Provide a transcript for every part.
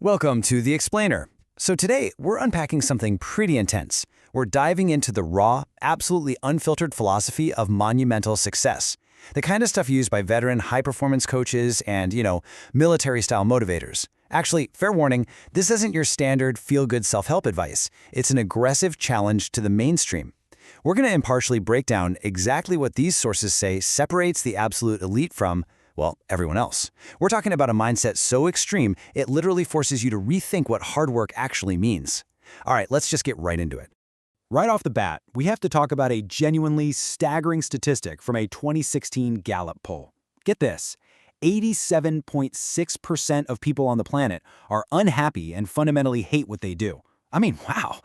Welcome to The Explainer. So today, we're unpacking something pretty intense. We're diving into the raw, absolutely unfiltered philosophy of monumental success. The kind of stuff used by veteran high-performance coaches and, military-style motivators. Actually, fair warning, this isn't your standard feel-good self-help advice. It's an aggressive challenge to the mainstream. We're going to impartially break down exactly what these sources say separates the absolute elite from, well, everyone else. We're talking about a mindset so extreme, it literally forces you to rethink what hard work actually means. All right, let's just get right into it. Right off the bat, we have to talk about a genuinely staggering statistic from a 2016 Gallup poll. Get this, 87.6% of people on the planet are unhappy and fundamentally hate what they do. I mean, wow.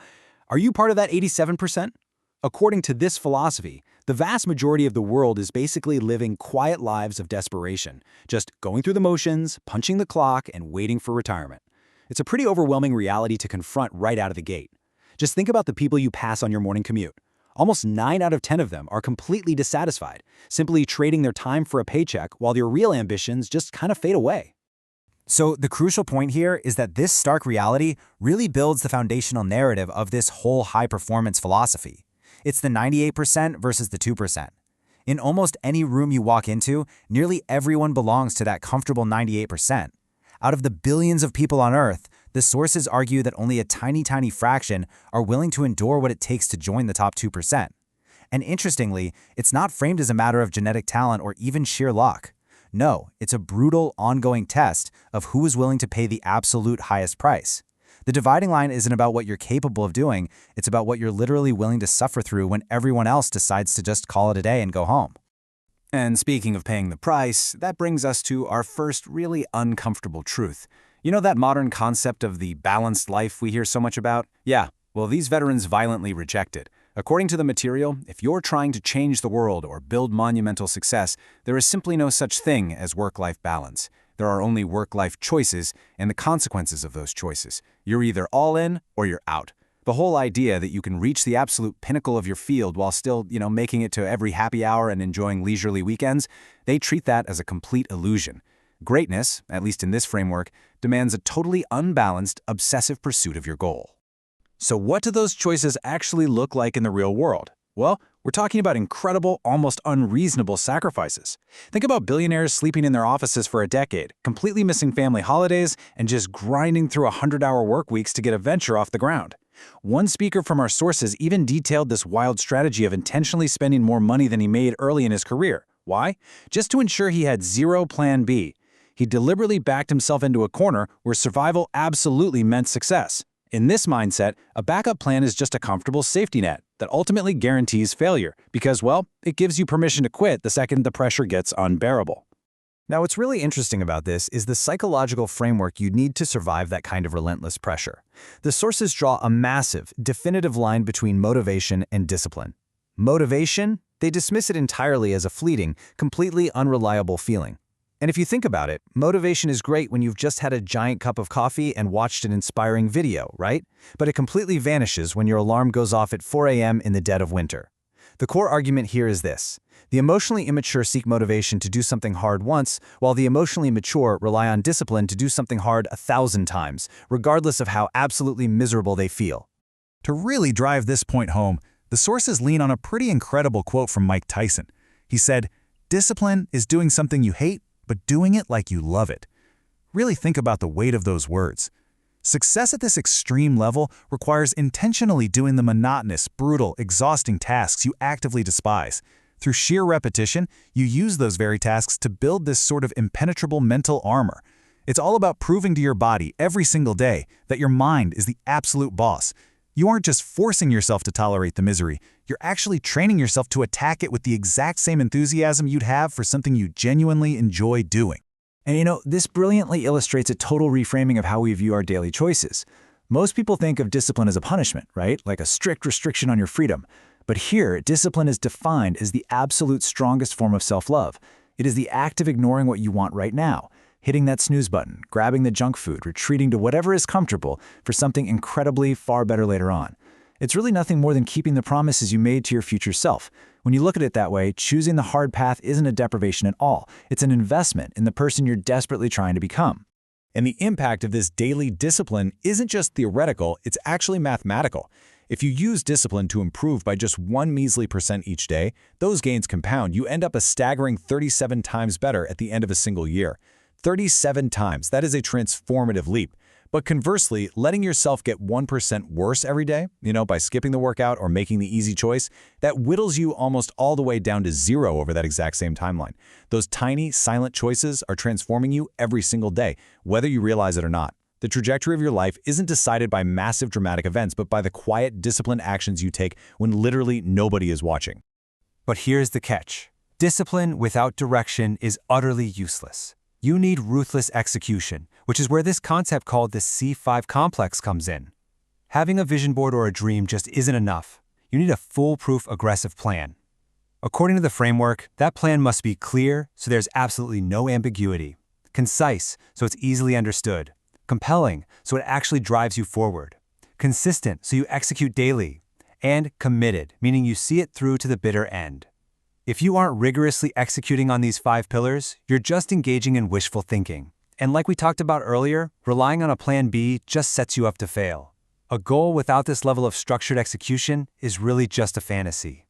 Are you part of that 87%? According to this philosophy, the vast majority of the world is basically living quiet lives of desperation, just going through the motions, punching the clock, and waiting for retirement. It's a pretty overwhelming reality to confront right out of the gate. Just think about the people you pass on your morning commute. Almost 9 out of 10 of them are completely dissatisfied, simply trading their time for a paycheck while their real ambitions just kind of fade away. So the crucial point here is that this stark reality really builds the foundational narrative of this whole high-performance philosophy. It's the 98% versus the 2%. In almost any room you walk into, nearly everyone belongs to that comfortable 98%. Out of the billions of people on Earth, the sources argue that only a tiny fraction are willing to endure what it takes to join the top 2%. And interestingly, it's not framed as a matter of genetic talent or even sheer luck. No, it's a brutal, ongoing test of who is willing to pay the absolute highest price. The dividing line isn't about what you're capable of doing, it's about what you're literally willing to suffer through when everyone else decides to just call it a day and go home. And speaking of paying the price, that brings us to our first really uncomfortable truth. You know that modern concept of the balanced life we hear so much about? Yeah, well, these veterans violently reject it. According to the material, if you're trying to change the world or build monumental success, there is simply no such thing as work-life balance. There are only work-life choices and the consequences of those choices. You're either all in or you're out. The whole idea that you can reach the absolute pinnacle of your field while still, making it to every happy hour and enjoying leisurely weekends, they treat that as a complete illusion. Greatness, at least in this framework, demands a totally unbalanced, obsessive pursuit of your goal. So what do those choices actually look like in the real world? Well, we're talking about incredible, almost unreasonable sacrifices. Think about billionaires sleeping in their offices for a decade, completely missing family holidays, and just grinding through 100-hour work weeks to get a venture off the ground. One speaker from our sources even detailed this wild strategy of intentionally spending more money than he made early in his career. Why? Just to ensure he had zero plan B. He deliberately backed himself into a corner where survival absolutely meant success. In this mindset, a backup plan is just a comfortable safety net that ultimately guarantees failure because, well, it gives you permission to quit the second the pressure gets unbearable. Now, what's really interesting about this is the psychological framework you need to survive that kind of relentless pressure. The sources draw a massive, definitive line between motivation and discipline. Motivation? They dismiss it entirely as a fleeting, completely unreliable feeling. And if you think about it, motivation is great when you've just had a giant cup of coffee and watched an inspiring video, right? But it completely vanishes when your alarm goes off at 4 a.m. in the dead of winter. The core argument here is this. The emotionally immature seek motivation to do something hard once, while the emotionally mature rely on discipline to do something hard 1,000 times, regardless of how absolutely miserable they feel. To really drive this point home, the sources lean on a pretty incredible quote from Mike Tyson. He said, "Discipline is doing something you hate, but doing it like you love it." Really think about the weight of those words. Success at this extreme level requires intentionally doing the monotonous, brutal, exhausting tasks you actively despise. Through sheer repetition, you use those very tasks to build this sort of impenetrable mental armor. It's all about proving to your body every single day that your mind is the absolute boss. You aren't just forcing yourself to tolerate the misery, you're actually training yourself to attack it with the exact same enthusiasm you'd have for something you genuinely enjoy doing. And this brilliantly illustrates a total reframing of how we view our daily choices. Most people think of discipline as a punishment, right? Like a strict restriction on your freedom. But here, discipline is defined as the absolute strongest form of self-love. It is the act of ignoring what you want right now, hitting that snooze button, grabbing the junk food, retreating to whatever is comfortable for something incredibly far better later on. It's really nothing more than keeping the promises you made to your future self. When you look at it that way, choosing the hard path isn't a deprivation at all. It's an investment in the person you're desperately trying to become. And the impact of this daily discipline isn't just theoretical, it's actually mathematical. If you use discipline to improve by just 1 measly % each day, those gains compound. You end up a staggering 37 times better at the end of a single year. 37 times, that is a transformative leap. But conversely, letting yourself get 1% worse every day, by skipping the workout or making the easy choice, that whittles you almost all the way down to 0 over that exact same timeline. Those tiny, silent choices are transforming you every single day, whether you realize it or not. The trajectory of your life isn't decided by massive dramatic events, but by the quiet, disciplined actions you take when literally nobody is watching. But here's the catch. Discipline without direction is utterly useless. You need ruthless execution, which is where this concept called the C5 complex comes in. Having a vision board or a dream just isn't enough. You need a foolproof, aggressive plan. According to the framework, that plan must be clear, so there's absolutely no ambiguity. Concise, so it's easily understood. Compelling, so it actually drives you forward. Consistent, so you execute daily. And committed, meaning you see it through to the bitter end. If you aren't rigorously executing on these 5 pillars, you're just engaging in wishful thinking. And like we talked about earlier, relying on a plan B just sets you up to fail. A goal without this level of structured execution is really just a fantasy.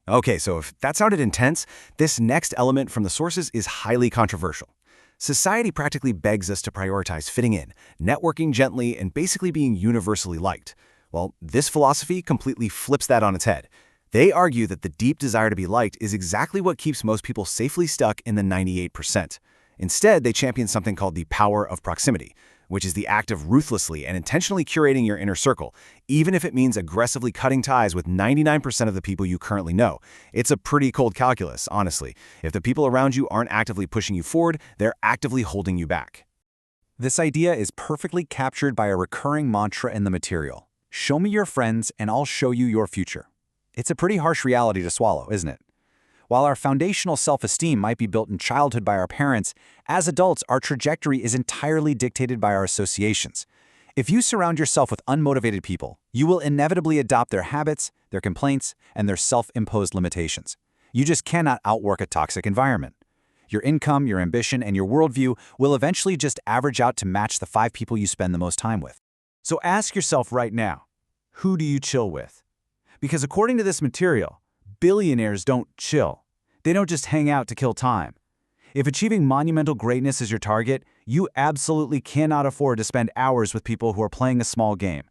Okay, so if that sounded intense, this next element from the sources is highly controversial. Society practically begs us to prioritize fitting in, networking gently, and basically being universally liked. Well, this philosophy completely flips that on its head. They argue that the deep desire to be liked is exactly what keeps most people safely stuck in the 98%. Instead, they champion something called the power of proximity, which is the act of ruthlessly and intentionally curating your inner circle, even if it means aggressively cutting ties with 99% of the people you currently know. It's a pretty cold calculus, honestly. If the people around you aren't actively pushing you forward, they're actively holding you back. This idea is perfectly captured by a recurring mantra in the material. Show me your friends and I'll show you your future. It's a pretty harsh reality to swallow, isn't it? While our foundational self-esteem might be built in childhood by our parents, as adults, our trajectory is entirely dictated by our associations. If you surround yourself with unmotivated people, you will inevitably adopt their habits, their complaints, and their self-imposed limitations. You just cannot outwork a toxic environment. Your income, your ambition, and your worldview will eventually just average out to match the 5 people you spend the most time with. So ask yourself right now, who do you chill with? Because according to this material, billionaires don't chill. They don't just hang out to kill time. If achieving monumental greatness is your target, you absolutely cannot afford to spend hours with people who are playing a small game.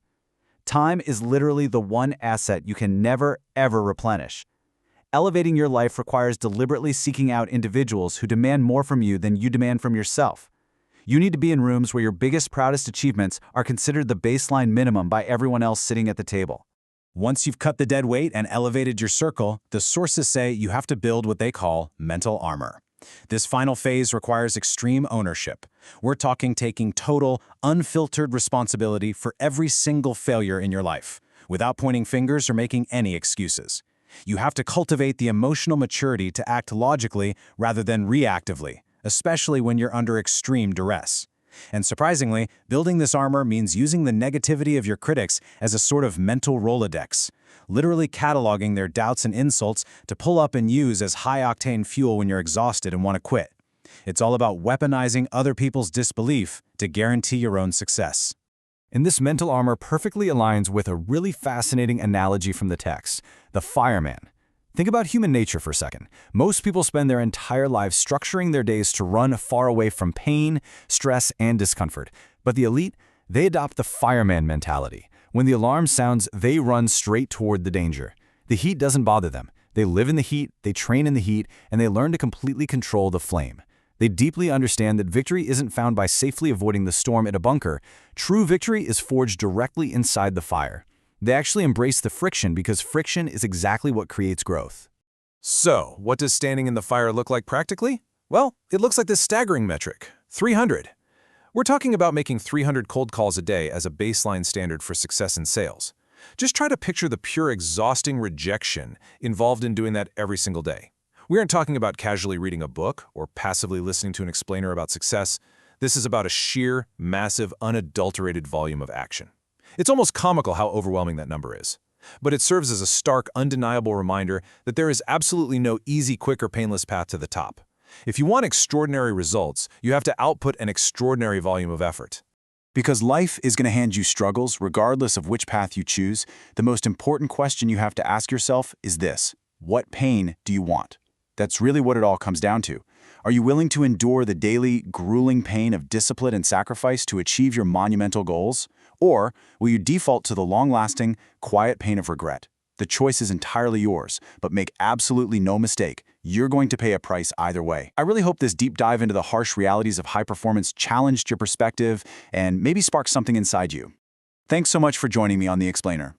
Time is literally the one asset you can never, ever replenish. Elevating your life requires deliberately seeking out individuals who demand more from you than you demand from yourself. You need to be in rooms where your biggest, proudest achievements are considered the baseline minimum by everyone else sitting at the table. Once you've cut the dead weight and elevated your circle, the sources say you have to build what they call mental armor. This final phase requires extreme ownership. We're talking taking total, unfiltered responsibility for every single failure in your life, without pointing fingers or making any excuses. You have to cultivate the emotional maturity to act logically rather than reactively, especially when you're under extreme duress. And surprisingly, building this armor means using the negativity of your critics as a sort of mental Rolodex, literally cataloging their doubts and insults to pull up and use as high-octane fuel when you're exhausted and want to quit. It's all about weaponizing other people's disbelief to guarantee your own success. And this mental armor perfectly aligns with a really fascinating analogy from the text, the fireman. Think about human nature for a second. Most people spend their entire lives structuring their days to run far away from pain, stress, and discomfort. But the elite, they adopt the fireman mentality. When the alarm sounds, they run straight toward the danger. The heat doesn't bother them. They live in the heat, they train in the heat, and they learn to completely control the flame. They deeply understand that victory isn't found by safely avoiding the storm in a bunker. True victory is forged directly inside the fire. They actually embrace the friction because friction is exactly what creates growth. So, what does standing in the fire look like practically? Well, it looks like this staggering metric, 300. We're talking about making 300 cold calls a day as a baseline standard for success in sales. Just try to picture the pure exhausting rejection involved in doing that every single day. We aren't talking about casually reading a book or passively listening to an explainer about success. This is about a sheer, massive, unadulterated volume of action. It's almost comical how overwhelming that number is. But it serves as a stark, undeniable reminder that there is absolutely no easy, quick, or painless path to the top. If you want extraordinary results, you have to output an extraordinary volume of effort. Because life is going to hand you struggles regardless of which path you choose, the most important question you have to ask yourself is this: what pain do you want? That's really what it all comes down to. Are you willing to endure the daily, grueling pain of discipline and sacrifice to achieve your monumental goals? Or will you default to the long-lasting, quiet pain of regret? The choice is entirely yours, but make absolutely no mistake, you're going to pay a price either way. I really hope this deep dive into the harsh realities of high performance challenged your perspective and maybe sparked something inside you. Thanks so much for joining me on The Explainer.